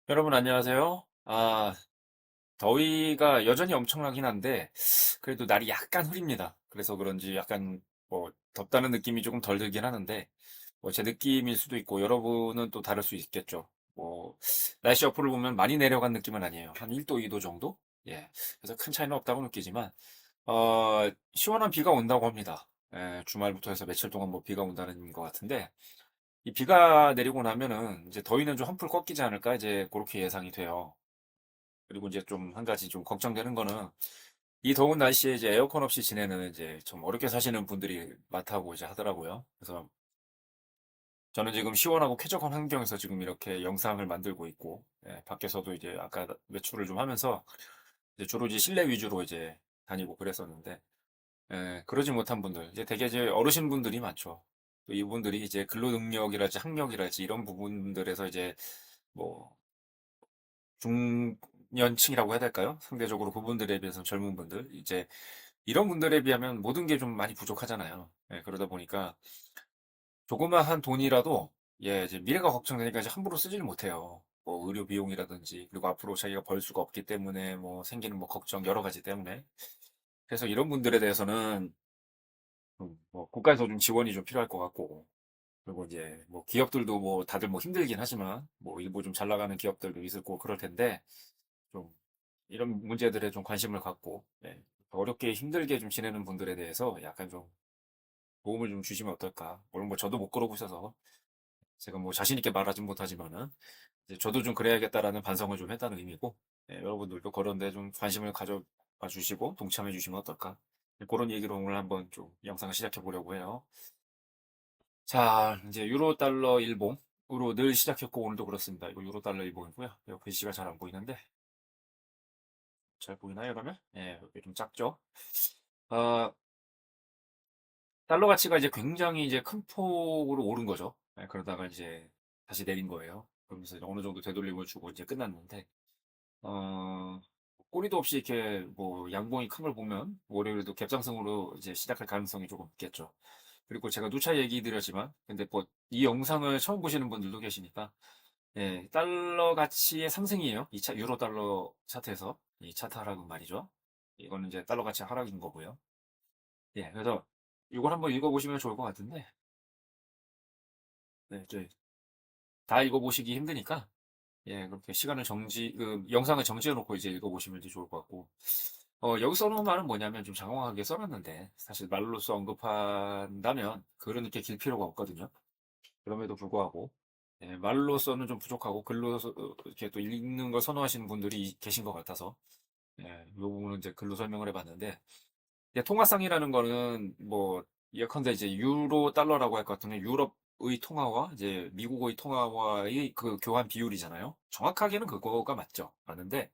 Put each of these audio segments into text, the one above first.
여러분 안녕하세요. 더위가 여전히 엄청나긴 한데 그래도 날이 약간 흐립니다. 그래서 그런지 약간 뭐 덥다는 느낌이 조금 덜 들긴 하는데 뭐 제 느낌일 수도 있고 여러분은 또 다를 수 있겠죠. 뭐 날씨 어플을 보면 많이 내려간 느낌은 아니에요. 한 1도, 2도 정도? 예. 그래서 큰 차이는 없다고 느끼지만 시원한 비가 온다고 합니다. 예, 주말부터 해서 며칠 동안 뭐 비가 온다는 것 같은데 이 비가 내리고 나면은 이제 더위는 좀 한풀 꺾이지 않을까 이제 그렇게 예상이 돼요. 그리고 이제 좀 한 가지 좀 걱정되는 거는 이 더운 날씨에 이제 에어컨 없이 지내는 이제 좀 어렵게 사시는 분들이 많다고 이제 하더라고요. 그래서 저는 지금 시원하고 쾌적한 환경에서 지금 이렇게 영상을 만들고 있고, 예, 밖에서도 이제 아까 외출을 좀 하면서 이제 주로 이제 실내 위주로 이제 다니고 그랬었는데, 예, 그러지 못한 분들, 이제 대개 이제 어르신분들이 많죠. 또 이분들이 이제 근로 능력이랄지 학력이랄지 이런 부분들에서 이제 뭐 중년층이라고 해야 될까요? 상대적으로 그분들에 비해서 젊은 분들, 이제 이런 분들에 비하면 모든 게 좀 많이 부족하잖아요. 예, 그러다 보니까 조그마한 돈이라도 예, 이제 미래가 걱정되니까 이제 함부로 쓰지를 못해요. 뭐 의료 비용이라든지 그리고 앞으로 자기가 벌 수가 없기 때문에 뭐 생기는 뭐 걱정 여러 가지 때문에 그래서 이런 분들에 대해서는 뭐 국가에서 좀 지원이 좀 필요할 것 같고 그리고 이제 뭐 기업들도 뭐 다들 뭐 힘들긴 하지만 뭐 일부 좀 잘 나가는 기업들도 있을 거고 그럴 텐데 좀 이런 문제들에 좀 관심을 갖고 예, 어렵게 힘들게 좀 지내는 분들에 대해서 약간 좀 도움을 좀 주시면 어떨까. 물론 뭐 저도 못 그러고 있어서 제가 뭐 자신 있게 말하진 못하지만은 이제 저도 좀 그래야겠다라는 반성을 좀 했다는 의미고 예, 여러분들도 그런데 좀 관심을 가져봐 주시고 동참해 주시면 어떨까. 그런 얘기로 오늘 한번 좀 영상을 시작해 보려고 해요. 자, 이제 유로 달러 일봉으로 늘 시작했고 오늘도 그렇습니다. 이거 유로 달러 일봉이고요. 이거 글씨가 잘 안 보이는데 잘 보이나요, 그러면? 예, 여기 좀 작죠? 아, 달러 가치가 이제 굉장히 이제 큰 폭으로 오른 거죠. 예, 그러다가 이제 다시 내린 거예요. 그러면서 이제 어느 정도 되돌림을 주고 이제 끝났는데, 어, 꼬리도 없이 이렇게 뭐 양봉이 큰 걸 보면 월요일도 갭상승으로 이제 시작할 가능성이 조금 있겠죠. 그리고 제가 누차 얘기 드렸지만, 근데 뭐 이 영상을 처음 보시는 분들도 계시니까, 예, 달러 가치의 상승이에요. 이 차, 유로 달러 차트에서. 이 차트 하락은 말이죠. 이거는 이제 달러 가치 하락인 거고요. 예, 그래서 이걸 한번 읽어보시면 좋을 것 같은데, 네, 다 읽어보시기 힘드니까, 예, 그렇게 시간을 영상을 정지해 놓고 이제 읽어보시면 좋을 것 같고, 여기 써놓은 말은 뭐냐면 좀 장황하게 써놨는데, 사실 말로써 언급한다면 글은 이렇게 길 필요가 없거든요. 그럼에도 불구하고, 예, 말로서는 좀 부족하고, 글로 이렇게 또 읽는 걸 선호하시는 분들이 계신 것 같아서, 예, 이 부분은 이제 글로 설명을 해봤는데, 이제 통화상이라는 거는 뭐 예컨대 이제 유로 달러라고 할 것 같으면 유럽의 통화와 이제 미국의 통화와의 그 교환 비율이잖아요. 정확하게는 그거가 맞죠. 맞는데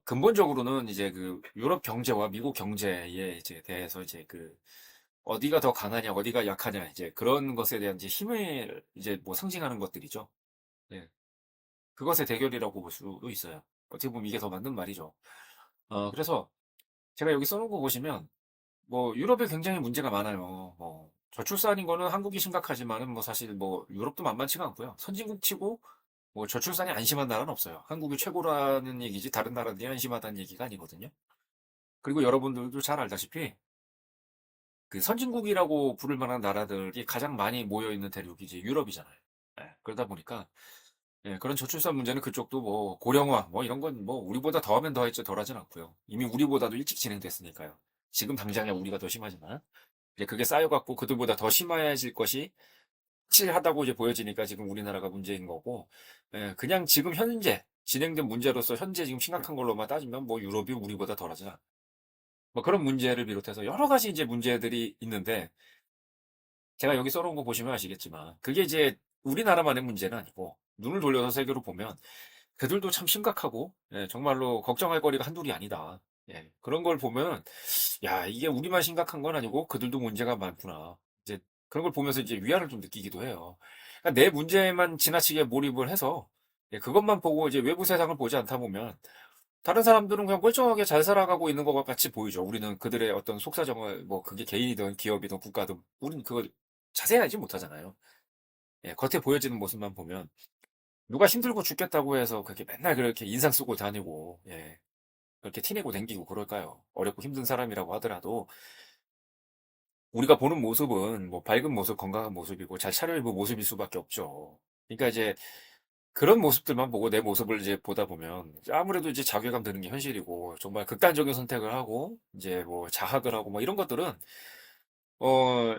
근본적으로는 이제 그 유럽 경제와 미국 경제에 이제 대해서 이제 그 어디가 더 강하냐, 어디가 약하냐 이제 그런 것에 대한 이제 힘을 이제 뭐 상징하는 것들이죠. 예. 그것의 대결이라고 볼 수도 있어요. 어떻게 보면 이게 더 맞는 말이죠. 그래서 제가 여기 써놓은 거 보시면 뭐 유럽에 굉장히 문제가 많아요. 뭐 저출산인 거는 한국이 심각하지만은 뭐 사실 뭐 유럽도 만만치가 않고요. 선진국 치고 뭐 저출산이 안 심한 나라는 없어요. 한국이 최고라는 얘기지 다른 나라들이 안 심하다는 얘기가 아니거든요. 그리고 여러분들도 잘 알다시피 그 선진국이라고 부를 만한 나라들이 가장 많이 모여 있는 대륙이 이제 유럽이잖아요. 예, 그러다 보니까 예, 그런 저출산 문제는 그쪽도 뭐 고령화 뭐 이런 건 뭐 우리보다 더하면 더했지 덜하진 않고요. 이미 우리보다도 일찍 진행됐으니까요. 지금 당장에 우리가 더 심하지만 이제 그게 쌓여갖고 그들보다 더 심해질 것이 확실하다고 이제 보여지니까 지금 우리나라가 문제인 거고, 예, 그냥 지금 현재 진행된 문제로서 현재 지금 심각한 걸로만 따지면 뭐 유럽이 우리보다 덜하지 않아. 뭐 그런 문제를 비롯해서 여러 가지 이제 문제들이 있는데, 제가 여기 써놓은 거 보시면 아시겠지만, 그게 이제 우리나라만의 문제는 아니고, 눈을 돌려서 세계로 보면, 그들도 참 심각하고, 예, 정말로 걱정할 거리가 한둘이 아니다. 예, 그런 걸 보면, 야, 이게 우리만 심각한 건 아니고 그들도 문제가 많구나. 이제 그런 걸 보면서 이제 위안을 좀 느끼기도 해요. 그러니까 내 문제만 지나치게 몰입을 해서 예, 그것만 보고 이제 외부 세상을 보지 않다 보면 다른 사람들은 그냥 멀쩡하게 잘 살아가고 있는 것 같이 보이죠. 우리는 그들의 어떤 속사정을 뭐 그게 개인이든 기업이든 국가든 우리는 그걸 자세히 알지 못하잖아요. 예, 겉에 보여지는 모습만 보면 누가 힘들고 죽겠다고 해서 그렇게 맨날 그렇게 인상 쓰고 다니고, 예, 그렇게 티내고 댕기고 그럴까요? 어렵고 힘든 사람이라고 하더라도 우리가 보는 모습은 뭐 밝은 모습, 건강한 모습이고 잘 차려입은 모습일 수밖에 없죠. 그러니까 이제 그런 모습들만 보고 내 모습을 이제 보다 보면 아무래도 이제 자괴감 드는 게 현실이고 정말 극단적인 선택을 하고 이제 뭐 자학을 하고 뭐 이런 것들은 어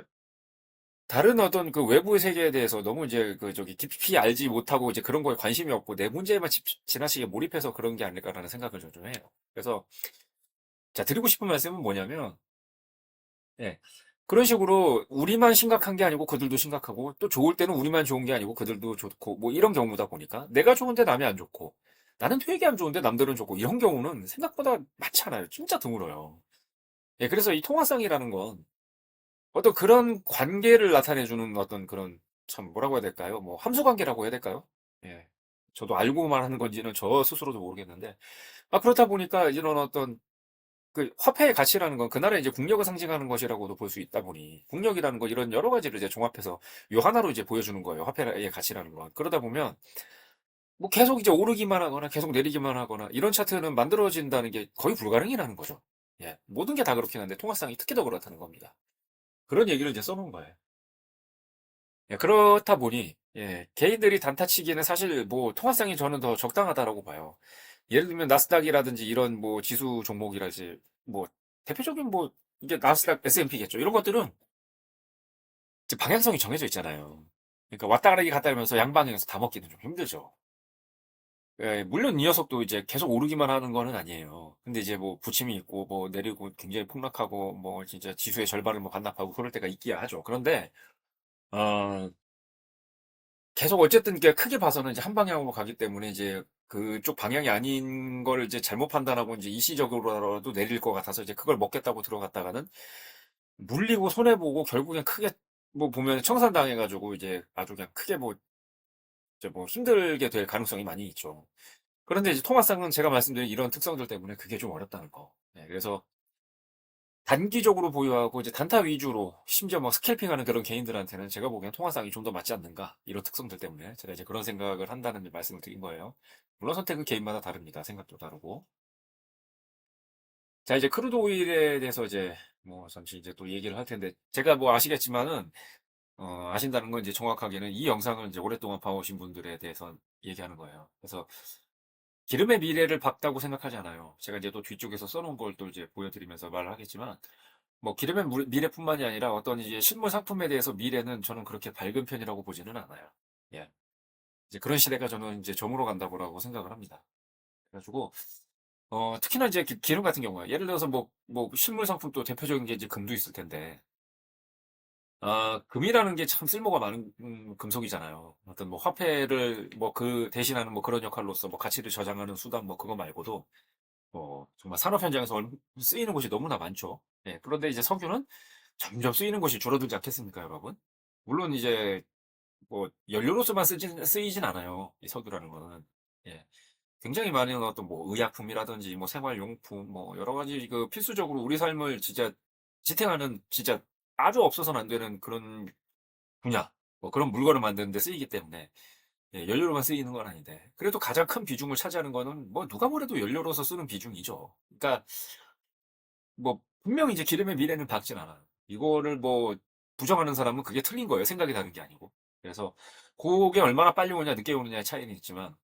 다른 어떤 그 외부의 세계에 대해서 너무 이제 그 저기 깊이 알지 못하고 이제 그런 거에 관심이 없고 내 문제에만 지나치게 몰입해서 그런 게 아닐까라는 생각을 좀 해요. 그래서 자 드리고 싶은 말씀은 뭐냐면 예. 그런 식으로 우리만 심각한 게 아니고 그들도 심각하고 또 좋을 때는 우리만 좋은 게 아니고 그들도 좋고 뭐 이런 경우다 보니까 내가 좋은데 남이 안 좋고 나는 되게 안 좋은데 남들은 좋고 이런 경우는 생각보다 많지 않아요. 진짜 드물어요. 예, 그래서 이 통화성이라는 건 어떤 그런 관계를 나타내주는 어떤 그런 참 뭐라고 해야 될까요? 뭐 함수 관계라고 해야 될까요? 예. 저도 알고만 하는 건지는 저 스스로도 모르겠는데 아 그렇다 보니까 이런 어떤 그 화폐의 가치라는 건 그나라의 이제 국력을 상징하는 것이라고도 볼 수 있다 보니 국력이라는 거 이런 여러 가지를 이제 종합해서 요 하나로 이제 보여주는 거예요. 화폐의 가치라는 건. 그러다 보면 뭐 계속 이제 오르기만 하거나 계속 내리기만 하거나 이런 차트는 만들어진다는 게 거의 불가능이라는 거죠. 예. 모든 게 다 그렇긴 한데 통화상이 특히 더 그렇다는 겁니다. 그런 얘기를 이제 써놓은 거예요. 예, 그렇다 보니 예, 개인들이 단타치기에는 사실 뭐 통화상이 저는 더 적당하다라고 봐요. 예를 들면 나스닥이라든지 이런 뭐 지수 종목이라든지 뭐 대표적인 뭐 이게 나스닥 S&P겠죠. 이런 것들은 이제 방향성이 정해져 있잖아요. 그러니까 왔다 가기 갔다 하면서 양방향에서 다 먹기는 좀 힘들죠. 예, 물론 이 녀석도 이제 계속 오르기만 하는 거는 아니에요. 근데 이제 뭐 부침이 있고 뭐 내리고 굉장히 폭락하고 뭐 진짜 지수의 절반을 뭐 반납하고 그럴 때가 있기야 하죠. 그런데 어, 계속 어쨌든 이게 크게 봐서는 이제 한 방향으로 가기 때문에 이제 그쪽 방향이 아닌 걸 이제 잘못 판단하고 이제 일시적으로라도 내릴 것 같아서 이제 그걸 먹겠다고 들어갔다가는 물리고 손해보고 결국엔 크게 뭐 보면 청산당해가지고 이제 아주 그냥 크게 뭐, 이제 뭐 힘들게 될 가능성이 많이 있죠. 그런데 이제 토마스상은 제가 말씀드린 이런 특성들 때문에 그게 좀 어렵다는 거. 네, 그래서 단기적으로 보유하고 이제 단타 위주로 심지어 막 스캘핑하는 그런 개인들한테는 제가 보기엔 통화상이 좀 더 맞지 않는가 이런 특성들 때문에 제가 이제 그런 생각을 한다는 말씀을 드린 거예요. 물론 선택은 개인마다 다릅니다. 생각도 다르고. 자 이제 크루드 오일에 대해서 이제 뭐 잠시 이제 또 얘기를 할 텐데 제가 뭐 아시겠지만은 아신다는 건 이제 정확하게는 이 영상을 이제 오랫동안 봐오신 분들에 대해서 얘기하는 거예요. 그래서 기름의 미래를 밝다고 생각하지 않아요. 제가 이제 또 뒤쪽에서 써놓은 걸 또 이제 보여드리면서 말을 하겠지만 뭐 기름의 미래뿐만이 아니라 어떤 이제 실물 상품에 대해서 미래는 저는 그렇게 밝은 편이라고 보지는 않아요. 예. 이제 그런 시대가 저는 이제 저물어 간다고 생각을 합니다. 그래가지고, 특히나 이제 기름 같은 경우에, 예를 들어서 뭐, 실물 상품 또 대표적인 게 이제 금도 있을 텐데, 아, 금이라는 게 참 쓸모가 많은 금속이잖아요. 어떤 뭐 화폐를 뭐 그 대신하는 뭐 그런 역할로서 뭐 가치를 저장하는 수단 뭐 그거 말고도 정말 산업 현장에서 쓰이는 곳이 너무나 많죠. 예, 그런데 이제 석유는 점점 쓰이는 곳이 줄어들지 않겠습니까, 여러분? 물론 이제 뭐 연료로서만 쓰이진 않아요. 이 석유라는 거는. 예. 굉장히 많은 어떤 뭐 의약품이라든지 뭐 생활용품 뭐 여러 가지 그 필수적으로 우리 삶을 진짜 지탱하는 진짜 아주 없어서는 안 되는 그런 분야, 뭐 그런 물건을 만드는 데 쓰이기 때문에 예, 연료로만 쓰이는 건 아닌데 그래도 가장 큰 비중을 차지하는 거는 뭐 누가 뭐래도 연료로서 쓰는 비중이죠. 그러니까 뭐 분명히 이제 기름의 미래는 밝진 않아요. 이거를 뭐 부정하는 사람은 그게 틀린 거예요. 생각이 다른 게 아니고. 그래서 그게 얼마나 빨리 오냐 늦게 오느냐의 차이는 있지만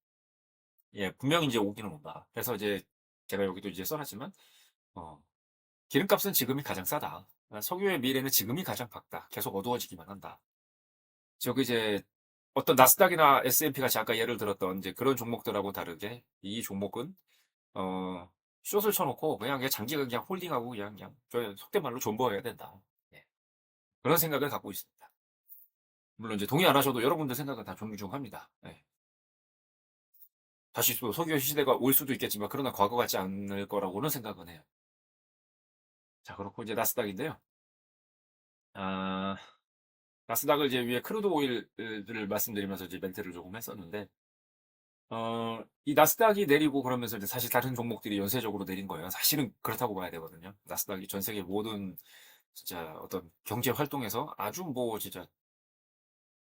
예, 분명히 이제 오기는 온다. 그래서 이제 제가 여기도 이제 써놨지만 어, 기름값은 지금이 가장 싸다. 석유의 미래는 지금이 가장 밝다. 계속 어두워지기만 한다. 저기 이제 어떤 나스닥이나 S&P 같이 아까 예를 들었던 이제 그런 종목들하고 다르게 이 종목은 어, 숏을 쳐놓고 그냥 장기간 그냥 홀딩하고 그냥 저 속된 말로 존버해야 된다. 예, 그런 생각을 갖고 있습니다. 물론 이제 동의 안 하셔도 여러분들 생각은 다 존중합니다. 예. 다시 또 석유 시대가 올 수도 있겠지만 그러나 과거 같지 않을 거라고는 생각은 해요. 자, 그렇고 이제 나스닥인데요. 아, 나스닥을 이제 위에 크루드 오일을 말씀드리면서 이제 멘트를 조금 했었는데, 이 나스닥이 내리고 그러면서 이제 사실 다른 종목들이 연쇄적으로 내린 거예요. 사실은 그렇다고 봐야 되거든요. 나스닥이 전 세계 모든 진짜 어떤 경제 활동에서 아주 뭐 진짜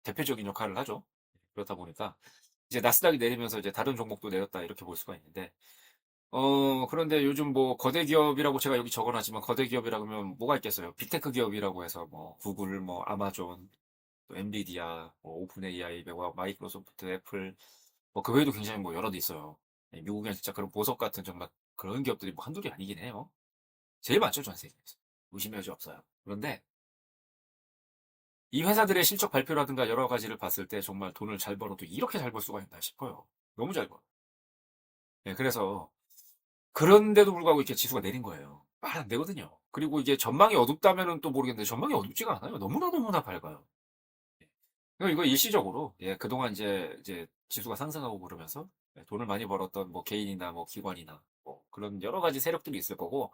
대표적인 역할을 하죠. 그렇다 보니까 이제 나스닥이 내리면서 이제 다른 종목도 내렸다 이렇게 볼 수가 있는데 그런데 요즘 뭐 거대 기업이라고 제가 여기 적어놨지만 거대 기업이라 그러면 뭐가 있겠어요? 빅테크 기업이라고 해서 뭐 구글, 뭐 아마존, 또 엔비디아, 뭐 오픈 AI, 뭐 마이크로소프트, 애플 뭐 그 외에도 굉장히 뭐 여러 개 있어요. 예, 미국엔 진짜 그런 보석 같은 정말 그런 기업들이 뭐 한둘이 아니긴 해요. 제일 많죠, 전 세계에서. 의심의 여지 없어요. 그런데 이 회사들의 실적 발표라든가 여러 가지를 봤을 때 정말 돈을 잘 벌어도 이렇게 잘 벌 수가 있나 싶어요. 너무 잘 벌어. 예, 그래서 그런데도 불구하고 이렇게 지수가 내린 거예요. 말 안 되거든요. 그리고 이게 전망이 어둡다면은 또 모르겠는데 전망이 어둡지가 않아요. 너무나 밝아요. 예. 이거 일시적으로 예, 그동안 이제 지수가 상승하고 그러면서 예, 돈을 많이 벌었던 뭐 개인이나 뭐 기관이나 뭐 그런 여러 가지 세력들이 있을 거고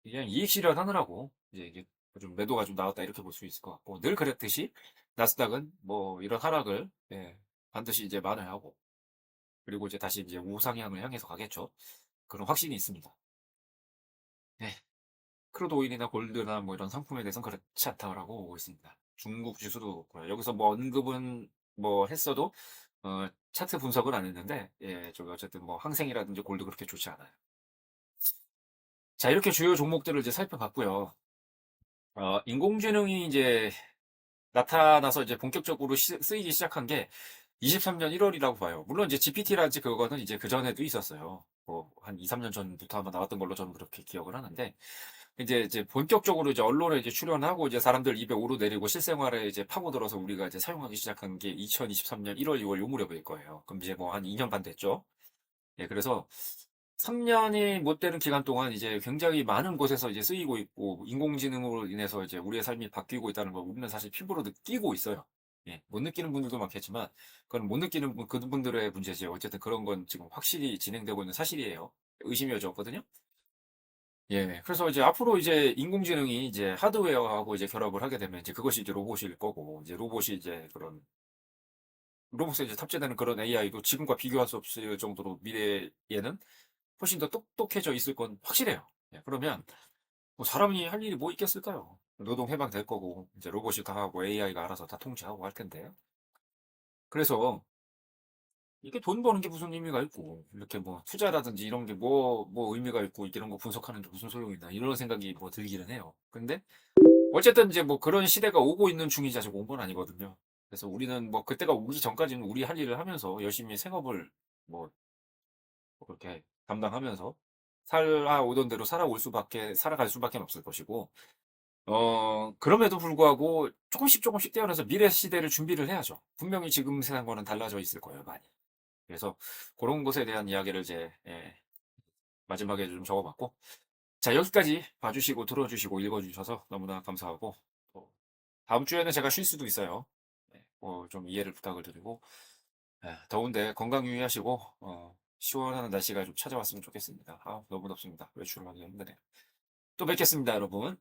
그냥 이익 실현하느라고 이제 이게 좀 매도가 좀 나왔다 이렇게 볼 수 있을 것 같고 늘 그랬듯이 나스닥은 뭐 이런 하락을 예, 반드시 이제 만회하고 그리고 이제 다시 이제 우상향을 향해서 가겠죠. 그런 확신이 있습니다. 네. 크루드 오일이나 골드나 뭐 이런 상품에 대해서는 그렇지 않다고 보고 있습니다. 중국 지수도 그렇고요. 여기서 뭐 언급은 뭐 했어도 차트 분석은 안 했는데 예, 저기 어쨌든 뭐 항생이라든지 골드 그렇게 좋지 않아요. 자, 이렇게 주요 종목들을 이제 살펴봤고요. 인공지능이 이제 나타나서 이제 본격적으로 쓰이기 시작한 게 23년 1월이라고 봐요. 물론 이제 GPT라든지 그거는 이제 그전에도 있었어요. 뭐 한 2, 3년 전부터 아마 나왔던 걸로 저는 그렇게 기억을 하는데 이제 본격적으로 이제 언론에 이제 출연하고 이제 사람들 입에 오르내리고 실생활에 이제 파고들어서 우리가 이제 사용하기 시작한 게 2023년 1월, 2월 요 무렵일 거예요. 그럼 이제 뭐 한 2년 반 됐죠. 예, 그래서 3년이 못 되는 기간 동안 이제 굉장히 많은 곳에서 이제 쓰이고 있고 인공지능으로 인해서 이제 우리의 삶이 바뀌고 있다는 걸 우리는 사실 피부로 느끼고 있어요. 예, 못 느끼는 분들도 많겠지만 그건 못 느끼는 그분들의 문제지. 어쨌든 그런 건 지금 확실히 진행되고 있는 사실이에요. 의심이 여지 없거든요. 예, 그래서 이제 앞으로 이제 인공지능이 이제 하드웨어하고 이제 결합을 하게 되면 이제 그것이 이제 로봇일 거고 이제 로봇이 이제 그런 로봇에 이제 탑재되는 그런 AI도 지금과 비교할 수 없을 정도로 미래에는 훨씬 더 똑똑해져 있을 건 확실해요. 예, 그러면 뭐 사람이 할 일이 뭐 있겠을까요? 노동 해방될 거고 이제 로봇이 다 하고 AI가 알아서 다 통제하고 할 텐데. 그래서 이게 돈 버는 게 무슨 의미가 있고 이렇게 뭐 투자라든지 이런 게 뭐 의미가 있고 이런 거 분석하는 게 무슨 소용이 있나 이런 생각이 뭐 들기는 해요. 근데 어쨌든 이제 뭐 그런 시대가 오고 있는 중이지 아직 온 건 아니거든요. 그래서 우리는 뭐 그때가 오기 전까지는 우리 할 일을 하면서 열심히 생업을 뭐 그렇게 감당하면서 살아오던 대로 살아갈 수밖에 없을 것이고, 그럼에도 불구하고 조금씩 떼어내서 미래 시대를 준비를 해야죠. 분명히 지금 세상과는 달라져 있을 거예요, 많이. 그래서 그런 것에 대한 이야기를 이제, 예, 마지막에 좀 적어봤고, 자, 여기까지 봐주시고 들어주시고 읽어주셔서 너무나 감사하고, 또 다음 주에는 제가 쉴 수도 있어요. 네, 뭐좀 이해를 부탁을 드리고, 예, 더운데 건강 유의하시고, 시원한 날씨가 좀 찾아왔으면 좋겠습니다. 너무 덥습니다. 외출하기 힘드네요. 또 뵙겠습니다, 여러분.